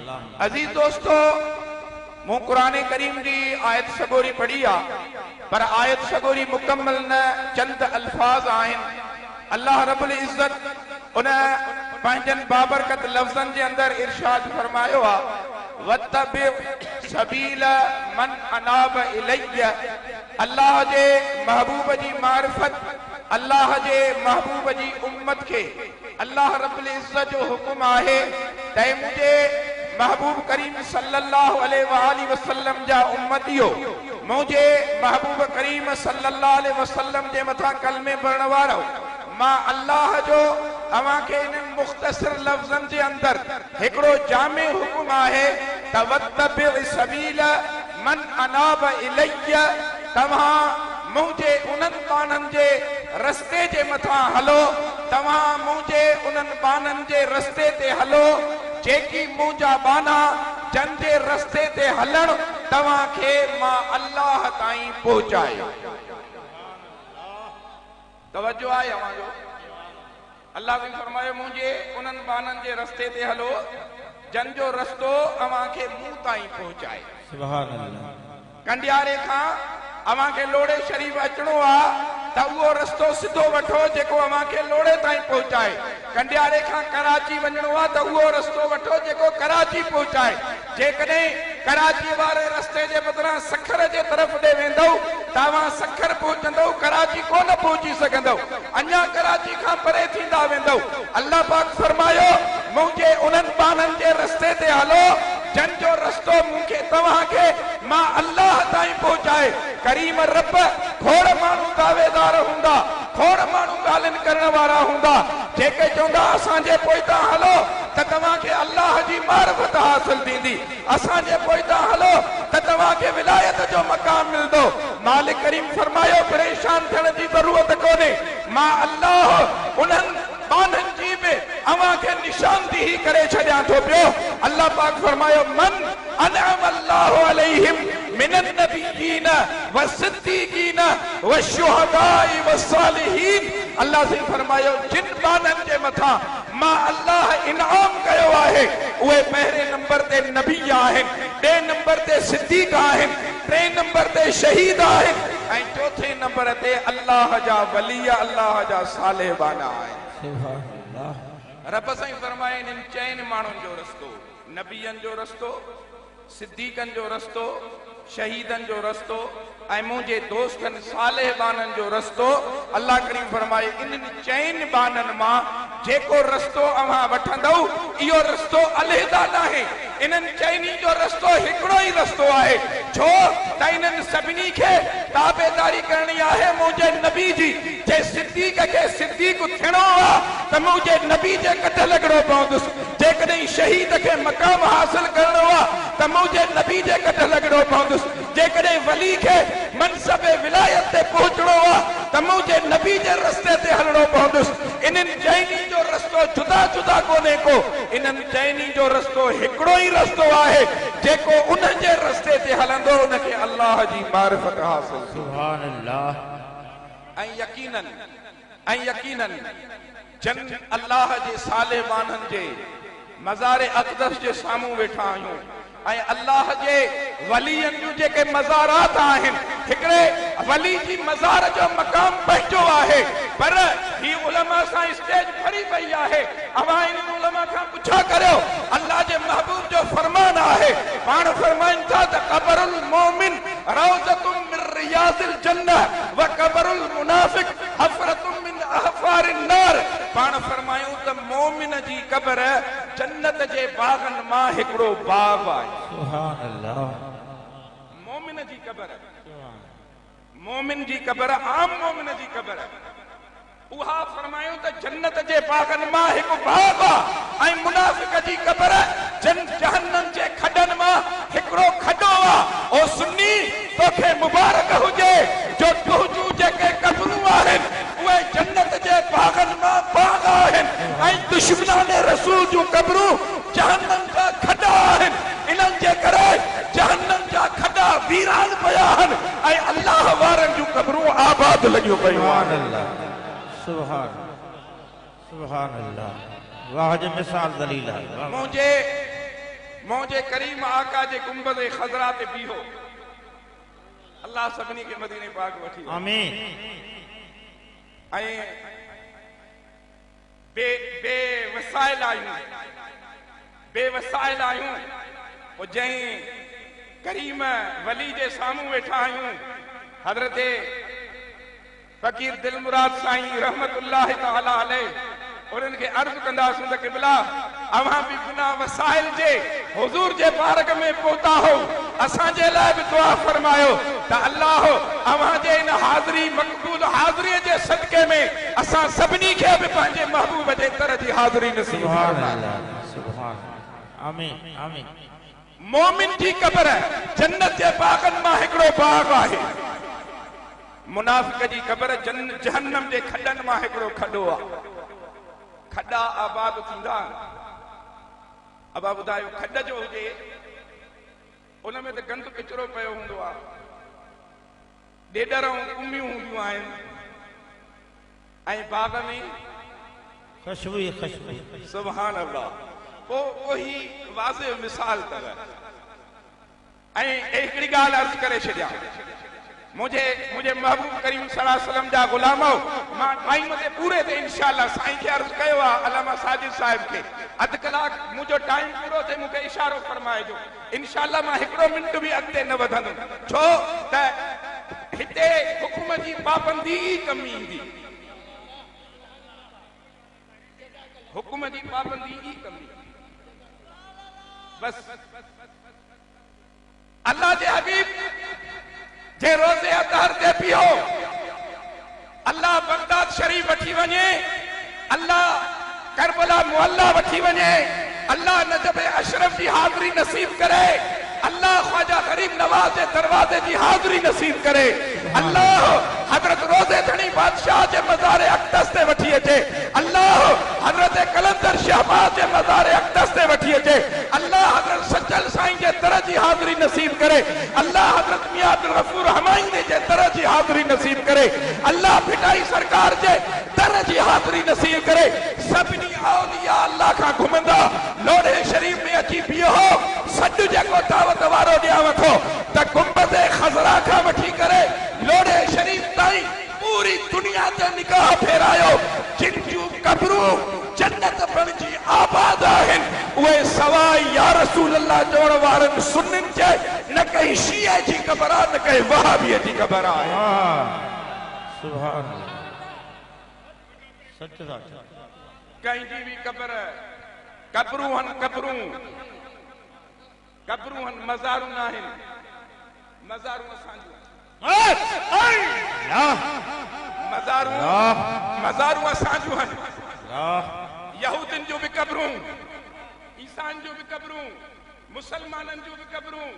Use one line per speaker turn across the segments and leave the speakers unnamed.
अजीज दोस्तों, मूं कुरान करीम की आयत सगोरी पढ़ी आ, पर आयत सगोरी मुकम्मल न चंद अल्फाज आहिन। अल्लाह रब्बुल इज्जत उन पंहिंजनि बाबरकत लफ्ज़नि जे अंदर इरशाद फरमायो आ, वत्तबि सबील मन अनाब इलैय। अल्लाह जे महबूब जी मारिफत, अल्लाह जे महबूब जी उम्मत के अल्लाह रब्बुल इज्जत जो हुक्म आहे त मुझे महबूब करीम सल्लल्लाहु अलैहि वसल्लम जा उम्मतियो, मुझे महबूब करीम सल्लल्लाहु अलैहि वसल्लम जे मथा कलमे पढ़ण वारो, मां अल्लाह जो अवां के इन मुख्तसर लफ्ज़न जे अंदर एकड़ो जामे हुक्म आहे त वत्तबि सबील मन अनाब इलैय। तव्हां मुझे उन्हनि बाननि जे रस्ते जे मथा हलो, तव्हां मुझे उन्हनि बाननि जे रस्ते ते हलो जेकी मुंहिंजा बाना जन जे रस्ते ते हलण तव्हां खे मां अल्लाह ताईं पहुचाए। तवज्जो आहे अवां जो? अल्लाह ने फरमायो मुझे उन्हनि बाननि जे रस्ते ते हलो जन जो रस्तो अवां खे मूं ताईं पहुचाए।
सुभान अल्लाह।
कंडियारे खां अवां खे लोड़े शरीफ अचणो आ त उहो रस्तो सिधो वठो जेको अवां खे लोड़े ताईं पहुचाए। कंडियारे खां कराची वञणो आ त उहो रस्तो वठो जेको कराची पहुचाए। जेकॾहिं कराची वारे रस्ते जे बदिरां सखर जे तरफ़ ॾे वेंदव तव्हां सखर पहुचंदव, कराची कोन पहुची सघंदव, अञा कराची खां परे थींदा वेंदव। अल्लाह पाक फरमायो मुझे उन्हनि बाननि जे रस्ते ते हलो जन जो रस्तो मूंखे तव्हां खे मां अल्लाह ताईं पहुचाए। करीम रब खोड़ माण्हू दावेदार हूंदा, खोड़ माण्हू ॻाल्हियुनि करण वारा हूंदा जेके चवंदा असांजे पोइतां हलो त तव्हांखे अल्लाह जी मारिफत हासिल थींदी, असांजे पोइतां हलो त तव्हांखे विलायत जो मकाम मिलंदो। मालिक करीम फरमायो परेशान थियण जी ज़रूरत कोन्हे, मां अल्लाह उन्हनि बाननि जी बि अवां खे निशानदी ही करे छॾियां थो पियो। अल्लाह पाक फरमायो मन अनअम अल्लाहु अलैहिम मिनन नबिय्यीन वसिद्दीकीन वशुहदाई वसालिहीन। अल्लाह से फरमायो जिन बाननि जे मथा मां अल्लाह इनाम कयो आहे उहे पहिरें नंबर ते नबी आहिनि, ॿिए नंबर ते सिद्दीक आहिनि, टे नंबर ते शहीद आहिनि ऐं चौथे नंबर ते अल्लाह जा वली, अल्लाह जा सालेह बाना आहिनि। रब साईं फरमाए इन चइनि माण्हुनि जो रस्तो, नबियनि जो रस्तो, सिद्दीकनि जो रस्तो, शहीदनि जो रस्तो ऐं मुंहिंजे दोस्तनि सालेह बाननि जो रस्तो। अल्लाह करीम फरमाए इन्हनि चइनि बाननि मां जेको रस्तो अव्हां वठंदव इहो रस्तो अलहदा नाहे, इन्हनि चइनी जो रस्तो हिकिड़ो ई रस्तो आहे। छो त इन्हनि सभिनी खे ताबेदारी करणी आहे मुंहिंजे नबी जी। जे सिद्दीक खे सिद्दीक थियणो आहे त मुंहिंजे नबी जे कट लॻणो पवंदुसि, जेकॾहिं शहीद खे मक़ाम हासिल करणो आहे त मुंहिंजे नबी जे कट लॻणो पवंदुसि, जेकॾहिं वली खे मनसब विलायत ते पहुचणो आहे त मुंहिंजे नबी जे रस्ते ते हलणो पवंदुसि। इन्हनि चइनी जो रस्तो जुदा जुदा कोन्हे को, इन्हनि चइनी जो रस्तो हिकिड़ो ई रस्तो आहे जेको उन जे रस्ते ते हलंदो उनखे अल्लाह जी मारिफत हासिल।
सुभान अल्लाह।
ऐं यकीनन जन अल्लाह जे साले बाननि जे मज़ार अक़दस जे साम्हूं वेठा आहियूं ऐं अल्लाह जे वलीयनि जूं जेके मज़ारात आहिनि, हिकिड़े वली जी मज़ार जो मक़ाम पंहिंजो आहे, पर ही उलमा सां स्टेज भरी पई आहे। अवां इन उलमा खां पुछा करियो, अल्लाह जे महबूब जो फरमान आहे, पाण फरमाइनि था त क़ब्रुल मोमिन रौज़तुम मिन रियाज़िल जन्नह व क़ब्रुल मुनाफ़िक़ हफ़रतुम मिन अहफ़ारिन नार। पाण फरमायूं त मोमिन जी क़ब्र जन्नत जे बाग़नि मां हिकिड़ो बाग़ आहे।
सुभान अल्लाह।
मोमिन जी क़ब्र, मोमिन जी क़ब्र आम मोमिन जी क़ब्र उहा फरमायूं त जन्नत जे बाग़नि मां हिकु बाग़ आहे ऐं मुनाफ़िक़ जी क़ब्र जहन्नम जे खॾनि मां हिकिड़ो खॾो आहे। ओ सुन्नी तोखे मुबारक हुजे जो तुंहिंजूं जेके क़ब्रूं आहिनि उहे जन्नत जे बाग़नि मां बाग़ आहिनि ऐं दुश्मनान रसूल जूं क़ब्रूं जहन्नम जा खॾा आहिनि। इन्हनि जे करे जहन्नम जा खॾा वीरान पिया आहिनि ऐं अल्लाह वारनि जूं क़ब्रूं आबाद लॻियूं पियूं आहिनि।
सुभान सुभान अल्लाह। वाह जो मिसाल दलील है।
मौजे करीम आका जे गुंबद खजरा ते बीहो अल्लाह सभिनी के मदीने पाक वठी
आमीन
ऐं बेवसाइल आहियूं वो जंहिं करीम वली जे साम्हूं वेठा आहियूं हज़रत फ़कीर दिलमुराद साईं रहमतुल्लाह तआला अलैह उन्हनि खे अर्ज़ कंदासूं त क़िबला अवां बि बिना वसाइल जे हुज़ूर जे बारग में पहुता हो असांजे लाइ बि दुआ फरमायो त अल्लाह अवां जे इन हाज़िरी मक़बूल हाज़िरीअ जे सदके में असां सभिनी खे बि पंहिंजे महबूब जे दर जी हाज़िरी नसीब फरमाए
सुभान आमीन आमीन
मोमिन जी क़ब्र जन्नत जे बागनि मां हिकिड़ो बाग आहे मुनाफ़िक़ जी क़ब्र जहन्नम जे खॾनि मां हिकिड़ो खॾो आहे खॾा आबाद थींदा अबा ॿुधायो खॾ जो हुजे उन में त गंद किचिरो पियो हूंदो आहे ॾेॾर ऐं कुमियूं हूंदियूं आहिनि ऐं बाग में
खुशबू
सुभान अल्लाह पोइ वाज़े मिसाल अथव ऐं हिकिड़ी ॻाल्हि अर्ज़ करे छॾियां मुझे महबूब करीम सल्लल्लाहु अलैहि वसल्लम जा गुलाम मां टाइम ते पूरे ते इंशाअल्लाह साईं खे अर्ज़ कयो आहे अलामा साजिद साहिब खे अधु कलाक मुंहिंजो टाइम पूरो थिए मूंखे इशारो फरमाइजो इंशाअल्लाह मां हिकिड़ो मिंट बि अॻिते न वधंदुमि छो त हिते हुकुम जी पाबंदी ई कमी ईंदी हुकुम जी पाबंदी ई कमी बस अल्लाह जे हबीब जे रोज़े अतहर ते पियो अल्लाह बगदाद शरीफ वठी वञे अल्लाह करबला मुअल्ला वठी वञे अल्लाह नजब अशरफ जी हाज़िरी नसीब करे अल्लाह ख्वाजा गरीब नवाज जे दरवाजे जी हाज़िरी नसीब करे अल्लाह हजरत रोज़े धनी बादशाह जे मज़ार अक़दस ते वठी अचे अल्लाह हजरत कलंदर शहबाज जे मज़ार अक़दस ते वठी अचे अल्लाह हजरत सज्जल साईं जे दर जी हाज़िरी नसीब करे अल्लाह हजरत मियां अब्दुल गफूर हमायनी जे दर जी हाज़िरी नसीब करे अल्लाह फिटाई सरकार जे दर जी हाज़िरी नसीब करे सभिनी औलिया अल्लाह खां घुमंदा लोढ़े शरीफ में अची बीहो सॾु जेको दावत वारो ॾियांव थो त गुंबद खज़रा खां वठी करे लोढ़े शरीफ ताईं पूरी दुनिया ते निगाह फेरायो जिन जूं क़ब्रूं जन्नत बणिजी आबाद आहिनि उहे सवाइ या रसूल अल्लाह चवण वारनि सुन्निन जे न कहीं शिया जी क़ब्र आहे न कहीं वहाबीअ जी क़ब्र आहे
सुभान सच था
कंहिंजी बि क़ब्र क़ब्रूं आहिनि मज़ारूं न आहिनि मज़ारूं असांजूं मज़ारूं असांजूं आहिनि यहूदिन जूं बि क़ब्रूं ईसान जूं बि क़ब्रूं मुसलमाननि जूं बि क़ब्रूं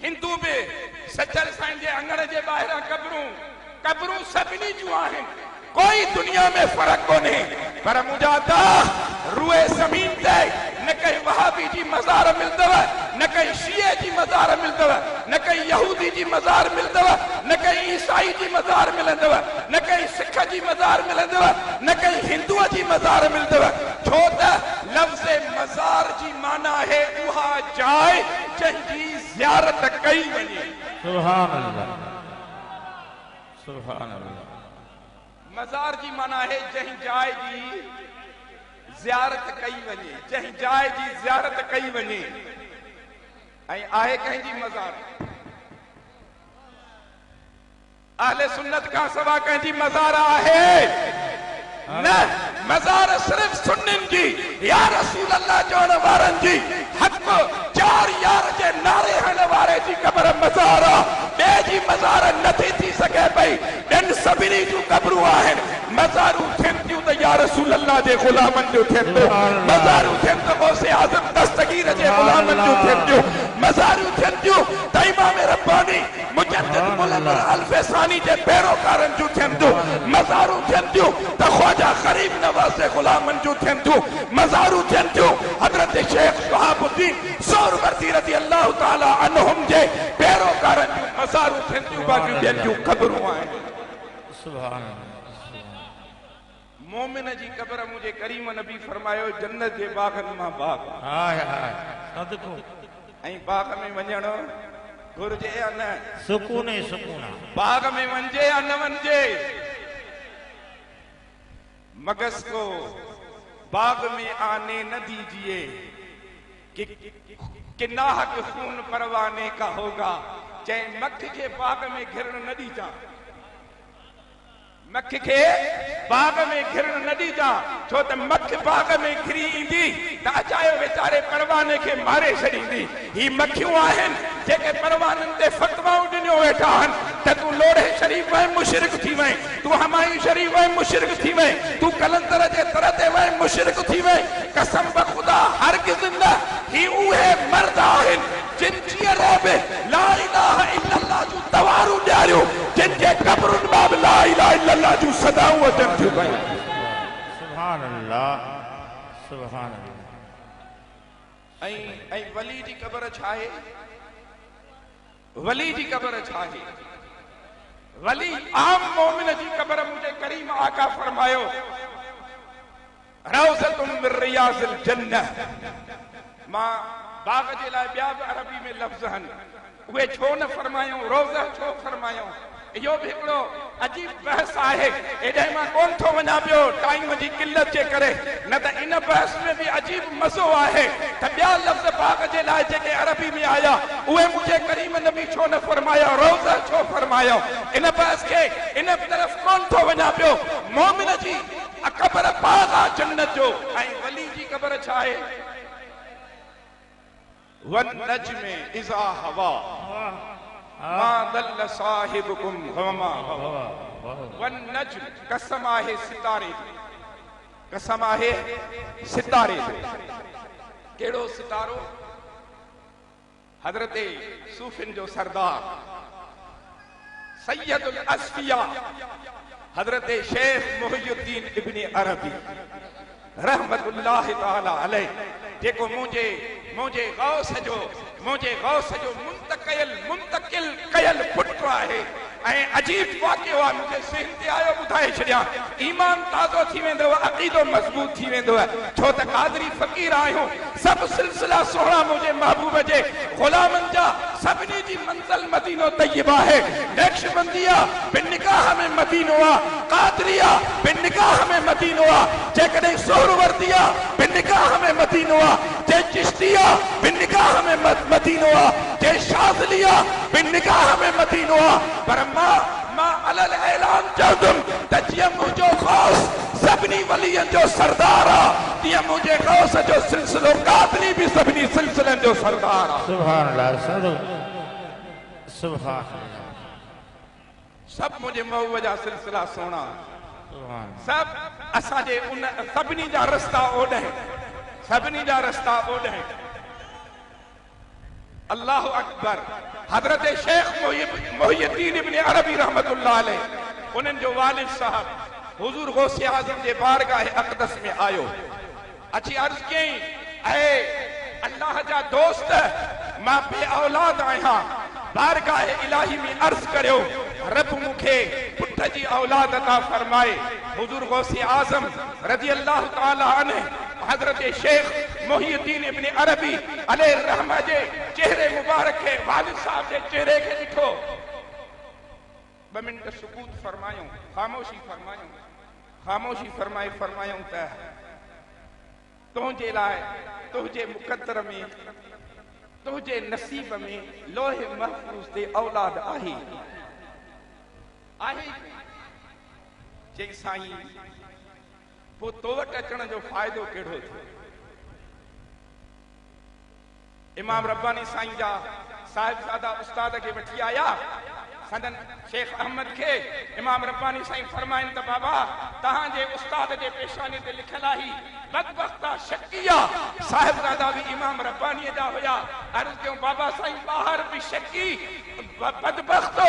हिंदू बि सच्चल साईं जे अंगण जे ॿाहिरां क़ब्रूं सभिनी जूं आहिनि कोई दुनिया में फर्क कोन्हे पर मुंहिंजा रूए ज़मीन ते न कहीं वहाबी जी मज़ार मिलंदव न कहीं शिये जी मज़ार मिलंदव न कहीं यहूदी जी मज़ार मिलंदव न कहीं ईसाई जी मज़ार मिलंदव न कहीं सिख जी मज़ार मिलंदव न कहीं हिंदूअ जी मज़ार मिलंदव छो त लफ़्ज़ मज़ार जी माना है उहा जाइ जंहिंजी ज़ियारत कई वञे
सुभान अल्लाह
मज़ार जी माना है जंहिं जाइ जी ज़ियारत कई वञे जंहिं जाइ जी ज़ियारत कई वञे ऐं आहे कंहिंजी मज़ार अहले सुन्नत खां सवा कंहिंजी मज़ार आहे न मज़ार सिर्फ़ सुन्निन जी या रसूल अल्लाह चवण वारनि जी हक़ चार यार जे नारे हण वारे जी क़ब्र मज़ार ॿिए जी मज़ार नथी थी सघे पई ॿियनि सभिनी जूं क़ब्रूं आहिनि मज़ारूं थियनि थियूं त या रसूल अल्लाह जे ग़ुलामनि जूं थियनि थियूं मज़ारूं थियनि त गौसे आज़म दस्तगीर जे ग़ुलामनि जूं थियनि थियूं मज़ारूं थियनि थियूं त इमाम रब्बानी मुजद्दिद मुनव्वर अल्फसानी जे पैरोकारनि जूं थियनि थियूं मज़ारूं थियनि थियूं त ख्वाजा गरीब नवाज़ जे ग़ुलामनि जूं थियनि थियूं मज़ारूं थियनि थियूं हज़रत शेख शहाबुद्दीन सोहरवर्दी रज़ी अल्लाह ताला अन्हुम जे पैरोकारनि जूं मज़ारूं थियनि थियूं बाक़ी ॿियनि जूं क़ब्रूं आहिनि
सुभान
मोमिन जी क़ब्र मुझे करीम नबी फरमायो जन्नत जे बागनि मां बाग
हाय हाय सदको
ऐं बाग में वञण घुर्जे या न
सुकून ही सुकून
बाग में वञे या न वञे मगज को बाग में आने न दीजिए कि नाहक खून परवाने का होगा चाहे मक्ख के बाग में घिरण न दीजा मक्ख के बाग में घिरण न दीजा छो त मक्ख बाग में घिरी ईंदी त अचायो वेचारे परवाने के मारे छॾींदी ही मक्खियूं आहिनि जेके परवाननि ते फतवाऊं ॾिनियो वेठा आहिनि त तूं लोढ़े शरीफ वए मुशरिक थी वए तूं हमायूं शरीफ वए मुशरिक थी वए तूं कलंदर जे दर ते वए मुशरिक थी वए कसम ब खुदा हरगिज़ न ही उहे मर्द आहिनि जिन चीअर बि ला इलाहा इल्लल्लाह जूं तवारूं ॾियारियूं जिन जे क़ब्रुनि मां बि ला इलाहा इल्लल्लाह जूं सदाऊं अचनि थियूं पयूं
सुभान अल्लाह सुभान अल्लाह
ऐं वली जी क़ब्र छा आहे वली जी क़ब्र छा आहे वली आम मोमिन जी क़ब्र मुझे करीम आका फरमायो रौज़तुम मिन रियाज़िल जन्नह मां बाग जे लाइ ॿिया बि अरबी में लफ़्ज़ आहिनि उहे छो न फरमायूं रोज़ा छो फरमायूं इहो बि हिकिड़ो अजीब बहस आहे एॾे मां कोन थो वञा पियो टाइम जी किल्लत जे करे न त इन बहस में बि अजीब मज़ो आहे त ॿिया लफ़्ज़ बाग जे लाइ जेके अरबी में आया उहे मुंहिंजे करीम नबी छो न फरमाया रोज़ा छो फरमायो इन बहस खे इन तरफ़ कोन थो वञा पियो मोमिन जी क़ब्र बाग आहे जन्नत जो ऐं वली जी क़ब्र छा आहे वन नज्म इज़ा हवा मा दल्ल साहिबुकुम वमा हवा वन नज्म कसम आहे सितारे जी कसम आहे सितारे जी कहिड़ो सितारो हज़रत सूफ़िन जो सरदार सैयदुल अस्फिया हज़रत शेख मुहियुद्दीन इब्न अरबी रहमतुल्लाह ताला अलैह जेको मुंहिंजे गौस जो मुंतकिल कयल पुट आहे ऐं अजीब वाक़ियो आहे मुंहिंजे ज़हन ते आयो ॿुधाए छॾियां ईमान ताज़ो थी वेंदो अक़ीदो मज़बूत थी वेंदो छो त क़ादरी फ़क़ीर आहियूं सभु सिलसिला सोहणा मुंहिंजे महबूब जे ग़ुलामनि जा सभिनी जी मंज़िल मदीनो तय्यबा आहे नक्शबंदिया बिन निकाह में मदीनो आहे क़ादरिया बिन निकाह में मदीनो आहे जेकॾहिं सोहरवर्दिया बिन निकाह में मदीनो आहे जे चिश्तिया बिन निकाह में मदीनो आहे जे शाज़लिया बिन निकाह में मदीनो आहे पर मां अलल ऐलान चवंदुम त जीअं मुंहिंजो ग़ौस सभिनी वलियनि जो सरदार आहे तीअं मुंहिंजे ग़ौस जो सिलसिलो क़ादरी बि सभिनी सिलसिलनि जो सरदार आहे
सुभान अल्लाह सुभान
सभु मुंहिंजे महबूब जा सिलसिला सोना
सुभान
सभु असांजे उन सभिनी जा रस्ता ओॾे सभिनी जा रस्ता ओॾे अल्लाह अकबर हज़रत शेख मुहियुद्दीन इब्न अरबी रहमतुल्लाह अलैह उन्हनि जो वालिद साहब हुजूर गौसे आज़म जे बारगाह अक़दस में आयो अची अर्ज़ कयईं ऐ अल्लाह जा दोस्त मां बे औलाद आहियां बारगाह इलाही में अर्ज़ करियो रब मूंखे पुट जी औलाद अता फरमाए हुजूर गौसे आज़म रज़ी अल्लाह ताला अन्हु हज़रत शेख मुहियुद्दीन इब्न अरबी अलैहि रहमा जे चेहरे मुबारक के वालिद साहब जे चेहरे के ॾिठो 2 मिनट सुकूत फरमायूं खामोशी फरमायूं त तुंहिंजे लाइ तुंहिंजे मुक़द्दर में तुंहिंजे नसीब में लोहे महफूज़ ते औलाद आहे चई साईं पोइ तो वटि अचण जो फ़ाइदो कहिड़ो थियो इमाम रब्बानी साईं जा साहिबजादा उस्ताद खे वठी आया संदन शेख अहमद के इमाम रब्बानी साईं फरमाइन त बाबा तहांजे उस्ताद जे पेशानी ते लिखल आहे बदबख्ता शकिया साहिबजादा भी इमाम रब्बानी जा हुया अर्ज़ कयो बाबा साईं बाहर भी शकी बदबख्त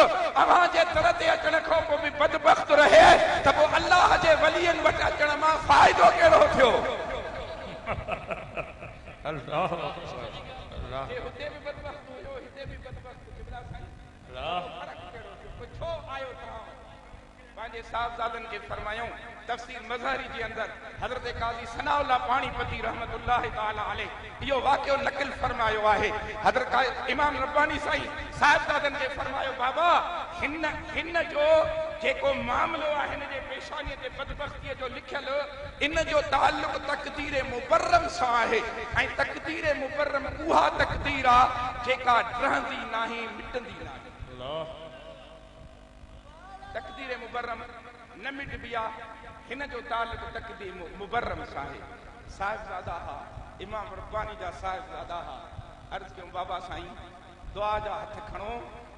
अवां जे दर ते अचण खां पोइ भी बदबख्त रहे त पोइ अल्लाह जे वलियन वटि अचण मां फ़ाइदो कहिड़ो थियो
अल्लाह अल्लाह
हुते भी बदबख्त हुयो हिते भी बदबख्त किबला साईं
अल्लाह
छो आयो तव्हां पंहिंजे साहबजादनि खे फरमायूं तफ़सीर मज़हरी जे अंदर हज़रत काज़ी सनाउल्लाह पाणीपती रहमतुल्लाह ताला अलैह इहो वाक़ियो नक़ल फरमायो आहे। हज़रत इमाम रब्बानी साईं साहबजादनि खे फरमायो बाबा हिन जो जेको मामलो आहे हिन जे पेशानीअ ते बदबख़्तीअ जो लिखियल इन जो ताल्लुक़ तक़दीर मुबर्रम सां आहे ऐं तक़दीर मुबर्रम उहा तक़दीर आहे जेका रहंदी नाहे मिटंदी नाहे। तक़दीर मुबर्रम न मिटबी आहे हिन जो ताल्लुक़ तक़दीर मुबर्रम सां आहे। साहिबज़ादा हा इमाम रब्बानी जा साहिबज़ादा हा अर्ज़ कयूं बाबा साईं दुआ जा हथ खणो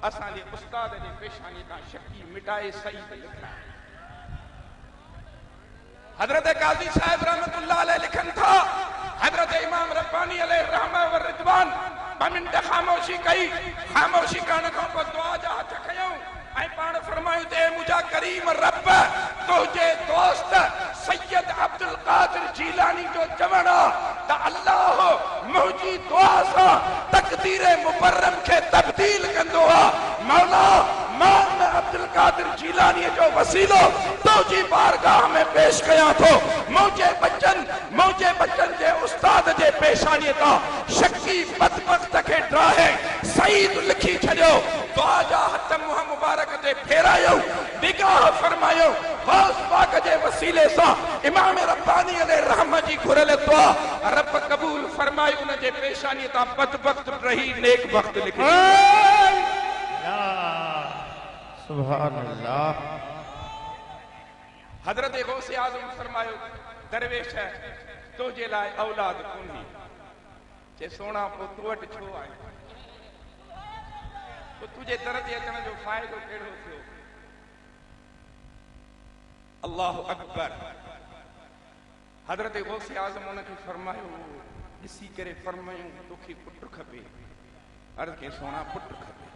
असांजे उस्ताद जे पेशानी खां शकी मिटाए सही ते लिखा। हज़रत काज़ी साहिब रहमतुल्लाह अलैह लिखनि था हज़रत इमाम रब्बानी अलैह रहमा व रिज़वान ॿ मिंट ख़ामोशी कई। ख़ामोशी करण खां पोइ दुआ जा हथ खयूं ऐं पाण फरमायूं ते मुंहिंजा करीम रब तुंहिंजे दोस्त सैयद अब्दुल कादिर जीलानी जो चवण त अल्लाह मुंहिंजी दुआ सां तक़दीर मुबर्रम खे तब्दील कंदो आहे। मौला मां अब्दुल कादिर जीलानी जो वसीलो तुंहिंजी बारगाह में पेश कयां थो। मुंहिंजे बचन जे उस्ताद जे पेशानी तां शकी बदबख्त खे ड्राहे सईद लिखी छॾियो। दुआ जा हथ मुंहं मुबारक ते फेरायो निगाह फरमायो गौस पाक जे वसीले सां इमाम रब्बानी अलैहि रहम जी घुरल दुआ रब कबूल फरमायो उन जे पेशानी तां बदबख्त रही नेक वक्त लिखी।
सुभान अल्लाह।
हजरत गौस आज़म फरमायो दरवेश तुंहिंजे लाइ औलाद कोन्हे जे सोना पोइ तूं वटि छो आहे तुझे दर ते अचण जो फ़ाइदो कहिड़ो थियो। अल्लाहु अकबर। हज़रत गौस आज़म उनखे फरमायो ॾिसी करे फरमायूं तोखे पुटु खपे। अर्ज़ कई सोना पुटु खपे।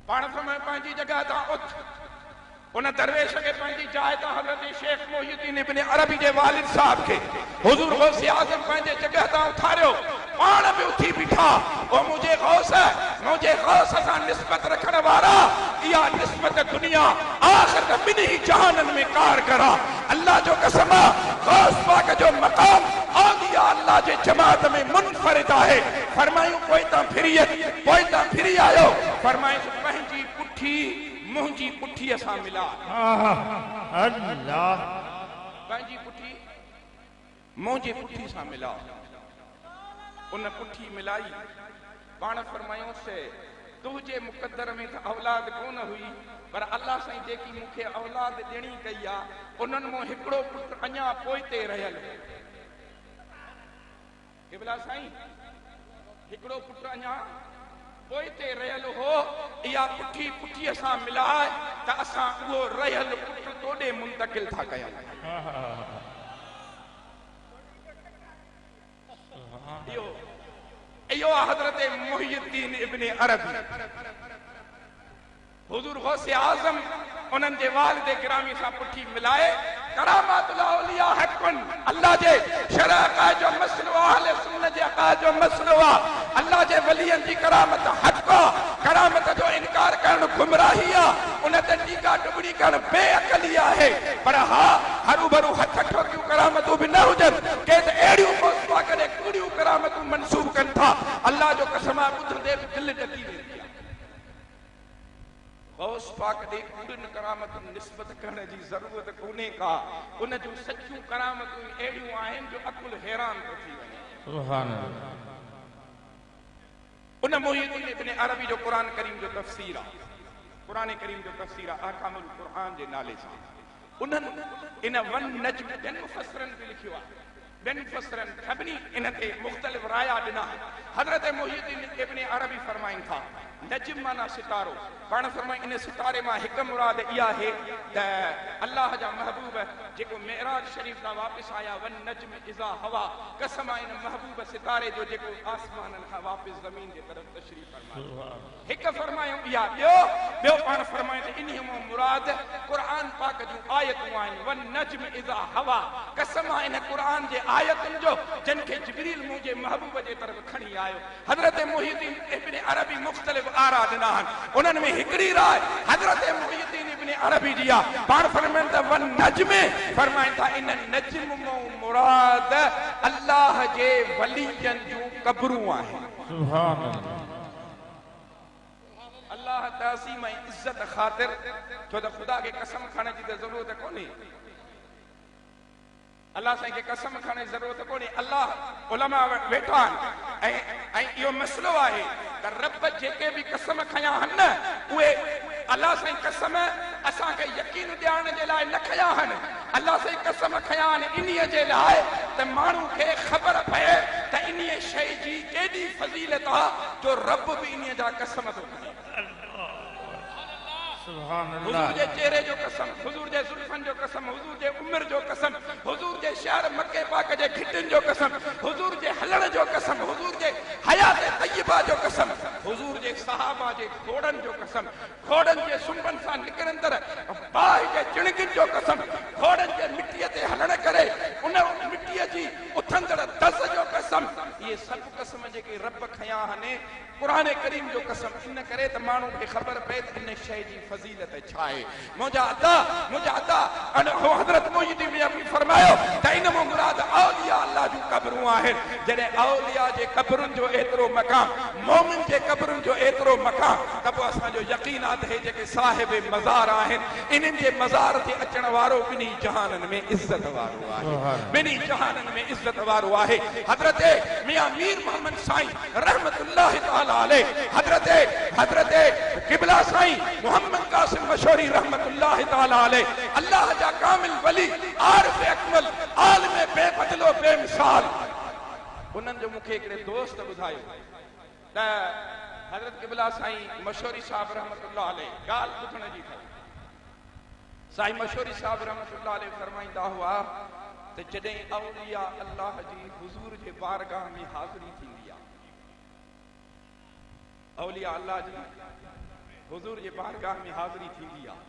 पाण फरमायो पंहिंजी जॻह तां उथ। उन दरवेश खे पंहिंजी जाइ तां हज़रत शेख मोहिउद्दीन इब्न अरबी जे वालिद साहब खे हुज़ूर गौस आज़म पंहिंजे जॻह तां उथारियो पाण बि उथी बीठा। ओ मुंहिंजे गौस सां निस्बत रखण वारा इहा निस्बत दुनिया आख़िरत ॿिन्ही जहानन में कार करा। अल्लाह जो कसम गौस पाक जो मक़ाम औलिया अल्लाह जे जमात में मुनफरिद आहे। फरमायूं पोइ तां फिरी आयो। फरमायूं पंहिंजी पुठी मुंहिंजी पुठीअ सां मिला।
अल्लाह
पंहिंजी पुठी मुंहिंजी पुठी सां मिला। उन पुठी मिलाई पाण फरमायूंसि तुंहिंजे मुक़दर में त औलाद कोन हुई पर अल्लाह साईं जेकी मूंखे औलाद ॾियणी कई आहे उन्हनि मां हिकिड़ो पुटु अञा पोइते रहियल इबला साईं हिकिड़ो पुटु अञा पोइते रहियल हो। इहा पुठीअ सां मिलाए त असां उहो रहियल पुटु तोॾे मुंतकिल था कयूं। इहो हज़रत मोहिउद्दीन इब्न अरबी हुज़ूर गौस आज़म उन्हनि जे वालिद गिरामी सां पुठी मिलाए करामातुल औलिया हक़न अल्लाह जे शरअ अक़ाइद जो मसलो अहले सुन्नत जे अक़ाइद जो मसलो आहे। अल्लाह जे वलियनि जी करामत हक़ आहे। करामत जो इनकार करणु गुमराही आहे। उन ते टीका टुकड़ी करणु बेअक़ली आहे। पर हा हरू भरू हथ ठोकियूं करामतूं बि न हुजनि के त अहिड़ियूं मोसवा करे कूड़ियूं करामतूं मंसूब कनि था। अल्लाह जो कसम आहे ॿुधंदे बि दिलि ॾकी वेंदी आहे। गौस पाक ॾे कूड़ियुनि करामतुनि निस्बत करण जी ज़रूरत कोन्हे का। उन जूं सचियूं करामतूं अहिड़ियूं आहिनि जो अकुल हैरान थो थी वञे।
सुभान अल्लाह।
उन मोहिउद्दीन इब्न अरबी जो क़ुरान करीम जो तफ़सीर आहे। क़ुरान करीम जो तफ़सीर आहे अहकामुल क़ुरान जे नाले सां। उन्हनि इन वन नज्म ॿियनि मुफ़स्सिरनि बि लिखियो आहे। ॿियनि मुफ़स्सिरनि सभिनी इन ते मुख़्तलिफ़ राया ॾिना। हज़रत मोहिउद्दीन इब्न अरबी फरमाइनि था नज्म माना सितारो। पाण फरमाइनि इन सितारे मां हिकु मुराद इहा आहे त अल्लाह जा महबूब जेको मेराज शरीफ़ तां वापसि आया वन नज्म इज़ा हवा कसम आहे इन महबूब सितारे जो जेको आसमाननि खां वापसि ज़मीन जे तरफ़ तशरीफ़ फरमायो। हिकु फरमायूं इहा। ॿियो पाण फरमाइनि त इन्हीअ मां मुराद क़ुरान पाक जूं आयतूं आहिनि। वन नज्म इज़ा हवा कसम आहे इन क़ुरान जे आयतुनि जो जिन खे जिब्रील मुंहिंजे महबूब जे तरफ़ खणी आयो। हज़रत मोहिउद्दीन इब्न अरबी मुख़्तलिफ़ आरा ॾिना आहिनि। उन्हनि में हिकिड़ी राय हज़रत मोहिउद्दीन इब्न अरबी जी आहे पाण फरमाइनि था वन नजमे फरमाइनि था इन नजम मां मुराद अल्लाह जे वलीयनि जूं क़बरूं आहिनि
सुभान अल्लाह
अल्लाह ताज़ीम ऐं इज़त ख़ातिर छो त ख़ुदा खे कसम खणण जी त ज़रूरत कोन्हे अल्लाह साईं खे कसम खणण जी ज़रूरत कोन्हे अल्लाह उलमा वेठा आहिनि ऐं इहो मसइलो आहे त रब जेके बि कसम खया आहिनि न उहे अल्लाह साईं कसम असांखे यकीन ॾियारण जे लाइ न खया आहिनि अल्लाह साईं कसम खया आहिनि इन्हीअ जे लाइ त माण्हू खे ख़बर पए त इन्हीअ शइ जी केॾी फज़ीलत आहे जो रब बि इन्हीअ जा कसम थो खणे हुजूर जे चेहरे जो कसम हुजूर जे ज़ुल्फ़नि जो कसम हुजूर जे उमिरि जो कसम हुजूर जे शहर मके पाक जे घिटियुनि जो कसम हुजूर जे हलण जो कसम हुजूर जे हयात तय्यबा जो कसम हुजूर जे सहाबा जे घोड़नि जो कसम घोड़नि जे सुंबनि सां निकिरंदड़ बाहि जे चिणगियुनि जो कसम घोड़नि जे मिटीअ ते हलण करे उन मिटीअ जी उथंदड़ दस जो कसम इहे सभु कसम जेके रब खया आहिनि क़ुरान करीम जो कसम इन करे त माण्हू खे ख़बर पए त इन शइ जी फज़ीलत छा आहे मुंहिंजा अता हज़रत मुइनुद्दीन अबी फरमायो त इन मां मुराद औलिया अल्लाह जूं क़बरूं आहिनि जॾहिं औलिया जे क़बरुनि जो एतिरो मक़ाम मोमिन जे क़बरुनि जो एतिरो मक़ाम त पोइ असांजो यकीन आहे त हे जेके साहिब मज़ार आहिनि इन्हनि जे मज़ार ते अचण वारो ॿिन्ही जहाननि में इज़त वारो आहे ॿिन्ही जहाननि में इज़त वारो आहे हज़रत मियां मीर मोहम्मद साईं रहमतुल्लाह तआला अलैह हज़रत क़िबला साईं मोहम्मद कासिम मशहूरी रहमतुल्लाह तआला अलैह अल्लाह जा कामिल वली आरिफ अकमल आलिम बेबदलो बेमिसाल उन्हनि जो मूंखे हिकिड़े दोस्त ॿुधायो त हज़रत क़िबला साईं मशहूरी साहब रहमतुल्लाह अलैह ॻाल्हि ॿुधण जी साईं मशहूरी साहब रहमतुल्लाह अलैह फरमाईंदा हुआ त जॾहिं औलिया अल्लाह जी हुज़ूर जे बारगाह में हाज़िरी थींदी आहे औलिया अल्लाह जी हुज़ूर जे बारगाह में हाज़िरी थींदी आहे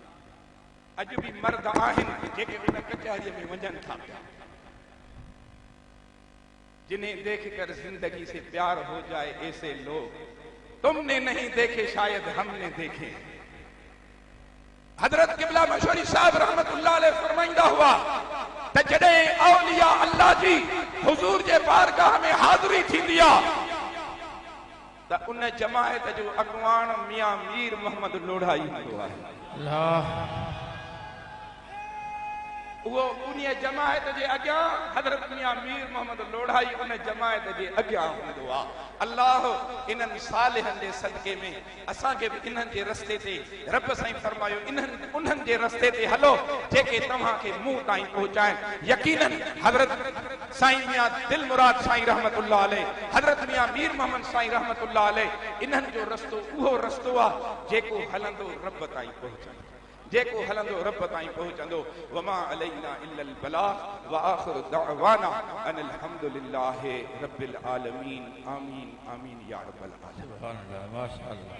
अॼु बि मर्द आहिनि जेके उन कचहरीअ में वञनि था जिन्हें देख कर जिंदगी से प्यार हो जाए ऐसे लोग तुमने नहीं देखे शायद हमने देखे हजरत क़िबला मशहूरी साहब रहमतुल्लाह अलैह फरमाइंदा हुआ त जॾहिं औलिया अल्लाह जी हुज़ूर जे बारगाह में हाज़िरी थींदी आहे त उन जमायत जो अॻवान मियां मीर मोहम्मद लोढ़ाई हूंदो आहे उहो उन जमायत जे अॻियां हज़रत मियां मीर मोहम्मद लोढ़ाई उन जमायत जे अॻियां हूंदो आहे अल्लाह इन्हनि सालिहनि जे सदके में असांखे बि इन्हनि जे रस्ते ते रब साईं फरमायो उन्हनि जे रस्ते ते हलो जेके तव्हांखे मूं ताईं पहुचाइनि यकीनन हज़रत साईं मियां दिल मुराद साईं रहमतुल्लाह अलैह हज़रत मियां मीर मोहम्मद साईं रहमतुल्लाह अलैह इन्हनि जो रस्तो उहो रस्तो आहे जेको हलंदो रब ताईं पहुचंदो जेको हलंदो रब ताईं पहुचंदो वमा अलैना इल्लल बलाग व आखिर दअवाना अनिल हम्दुलिल्लाहि रब्बिल आलमीन आमीन आमीन या रब्बल आलमीन।
सुभान अल्लाह माशाअल्लाह।